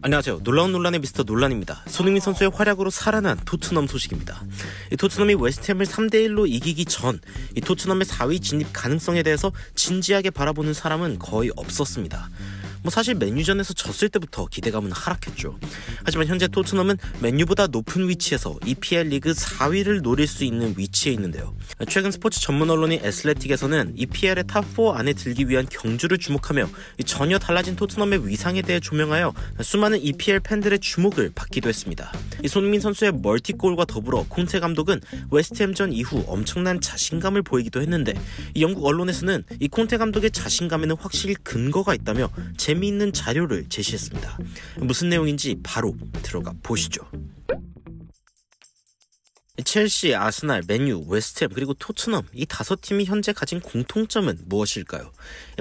안녕하세요. 놀라운 논란의 미스터 논란입니다. 손흥민 선수의 활약으로 살아난 토트넘 소식입니다. 이 토트넘이 웨스트햄을 3대1로 이기기 전 이 토트넘의 4위 진입 가능성에 대해서 진지하게 바라보는 사람은 거의 없었습니다. 사실 맨유전에서 졌을 때부터 기대감은 하락했죠. 하지만 현재 토트넘은 맨유보다 높은 위치에서 EPL 리그 4위를 노릴 수 있는 위치에 있는데요. 최근 스포츠 전문 언론인 애슬레틱에서는 EPL의 탑4 안에 들기 위한 경주를 주목하며 전혀 달라진 토트넘의 위상에 대해 조명하여 수많은 EPL 팬들의 주목을 받기도 했습니다. 이 손흥민 선수의 멀티골과 더불어 콘테 감독은 웨스트햄전 이후 엄청난 자신감을 보이기도 했는데, 이 영국 언론에서는 이 콘테 감독의 자신감에는 확실히 근거가 있다며 재미있는 자료를 제시했습니다. 무슨 내용인지 바로 들어가 보시죠. 첼시, 아스날, 맨유, 웨스트햄 그리고 토트넘, 이 5팀이 현재 가진 공통점은 무엇일까요?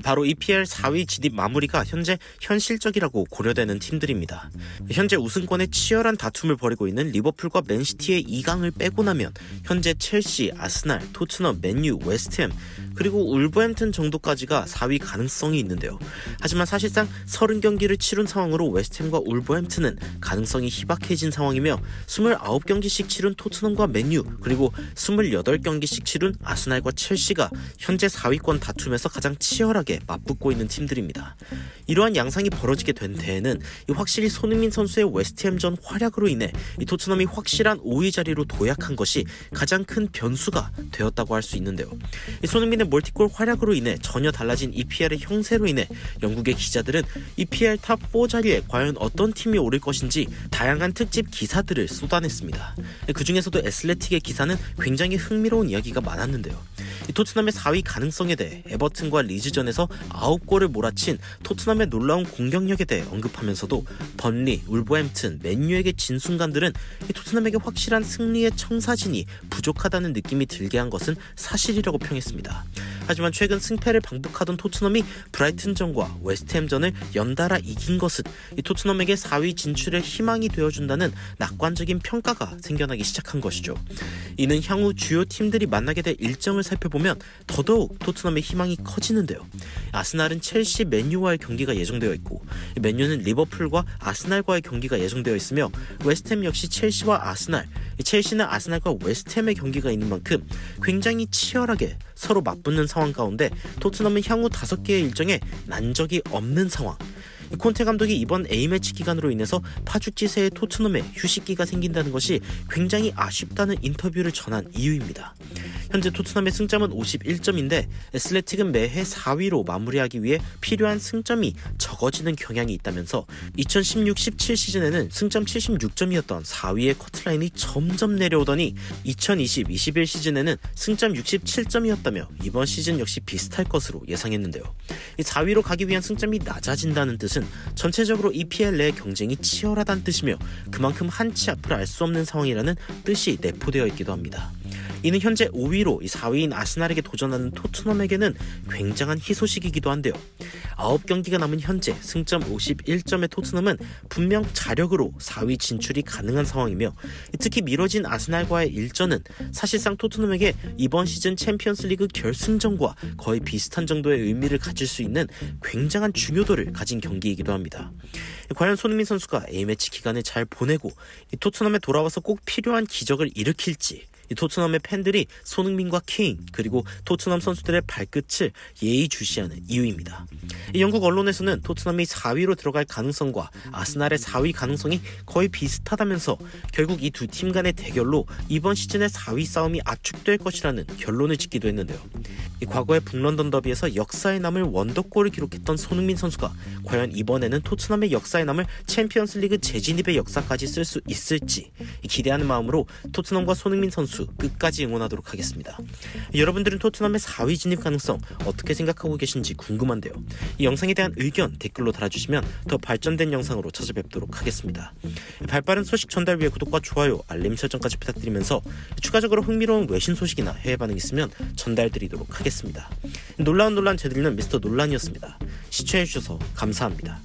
바로 EPL 4위 진입 마무리가 현재 현실적이라고 고려되는 팀들입니다. 현재 우승권에 치열한 다툼을 벌이고 있는 리버풀과 맨시티의 2강을 빼고 나면 현재 첼시, 아스날, 토트넘, 맨유, 웨스트햄 그리고 울버햄튼 정도까지가 4위 가능성이 있는데요. 하지만 사실상 30경기를 치른 상황으로 웨스트햄과 울버햄튼은 가능성이 희박해진 상황이며 29경기씩 치른 토트넘과 맨유 그리고 28경기씩 치른 아스날과 첼시가 현재 4위권 다툼에서 가장 치열하게 맞붙고 있는 팀들입니다. 이러한 양상이 벌어지게 된 데에는 확실히 손흥민 선수의 웨스트햄전 활약으로 인해 이 토트넘이 확실한 5위 자리로 도약한 것이 가장 큰 변수가 되었다고 할 수 있는데요. 이 손흥민의 멀티골 활약으로 인해 전혀 달라진 EPL의 형세로 인해 영국의 기자들은 EPL 탑4 자리에 과연 어떤 팀이 오를 것인지 다양한 특집 기사들을 쏟아냈습니다. 그 중에서도 애슬레틱의 기사는 굉장히 흥미로운 이야기가 많았는데요. 이 토트넘의 4위 가능성에 대해 에버튼과 리즈전에서 9골을 몰아친 토트넘의 놀라운 공격력에 대해 언급하면서도 번리, 울버햄튼, 맨유에게 진 순간들은 이 토트넘에게 확실한 승리의 청사진이 부족하다는 느낌이 들게 한 것은 사실이라고 평했습니다. 하지만 최근 승패를 방북하던 토트넘이 브라이튼전과 웨스트햄전을 연달아 이긴 것은 이 토트넘에게 4위 진출의 희망이 되어준다는 낙관적인 평가가 생겨나기 시작한 것이죠. 이는 향후 주요 팀들이 만나게 될 일정을 살펴보면 더더욱 토트넘의 희망이 커지는데요. 아스날은 첼시, 맨유와의 경기가 예정되어 있고, 맨유는 리버풀과 아스날과의 경기가 예정되어 있으며 웨스트햄 역시 첼시와 아스날, 첼시는 아스날과 웨스트햄의 경기가 있는 만큼 굉장히 치열하게 서로 맞붙는 상황 가운데 토트넘은 향후 5개의 일정에 난적이 없는 상황. 콘테 감독이 이번 A매치 기간으로 인해서 파죽지세의 토트넘에 휴식기가 생긴다는 것이 굉장히 아쉽다는 인터뷰를 전한 이유입니다. 현재 토트넘의 승점은 51점인데 애슬레틱은 매해 4위로 마무리하기 위해 필요한 승점이 적어지는 경향이 있다면서 2016-17 시즌에는 승점 76점이었던 4위의 커트라인이 점점 내려오더니 2020-21 시즌에는 승점 67점이었다며 이번 시즌 역시 비슷할 것으로 예상했는데요. 이 4위로 가기 위한 승점이 낮아진다는 뜻은 전체적으로 EPL 내 경쟁이 치열하다는 뜻이며 그만큼 한치 앞을 알 수 없는 상황이라는 뜻이 내포되어 있기도 합니다. 이는 현재 5위로 4위인 아스날에게 도전하는 토트넘에게는 굉장한 희소식이기도 한데요. 9경기가 남은 현재 승점 51점의 토트넘은 분명 자력으로 4위 진출이 가능한 상황이며, 특히 미뤄진 아스날과의 일전은 사실상 토트넘에게 이번 시즌 챔피언스리그 결승전과 거의 비슷한 정도의 의미를 가질 수 있는 굉장한 중요도를 가진 경기이기도 합니다. 과연 손흥민 선수가 A매치 기간을 잘 보내고 토트넘에 돌아와서 꼭 필요한 기적을 일으킬지, 이 토트넘의 팬들이 손흥민과 케인 그리고 토트넘 선수들의 발끝을 예의주시하는 이유입니다. 이 영국 언론에서는 토트넘이 4위로 들어갈 가능성과 아스날의 4위 가능성이 거의 비슷하다면서 결국 이 두 팀 간의 대결로 이번 시즌의 4위 싸움이 압축될 것이라는 결론을 짓기도 했는데요. 이 과거의 북런던 더비에서 역사에 남을 원더골을 기록했던 손흥민 선수가 과연 이번에는 토트넘의 역사에 남을 챔피언스리그 재진입의 역사까지 쓸 수 있을지 기대하는 마음으로 토트넘과 손흥민 선수 끝까지 응원하도록 하겠습니다. 여러분들은 토트넘의 4위 진입 가능성 어떻게 생각하고 계신지 궁금한데요. 이 영상에 대한 의견 댓글로 달아주시면 더 발전된 영상으로 찾아뵙도록 하겠습니다. 발빠른 소식 전달 위해 구독과 좋아요, 알림 설정까지 부탁드리면서 추가적으로 흥미로운 외신 소식이나 해외 반응 있으면 전달드리도록 하겠습니다. 놀라운 논란 제드리는 미스터 논란이었습니다. 시청해주셔서 감사합니다.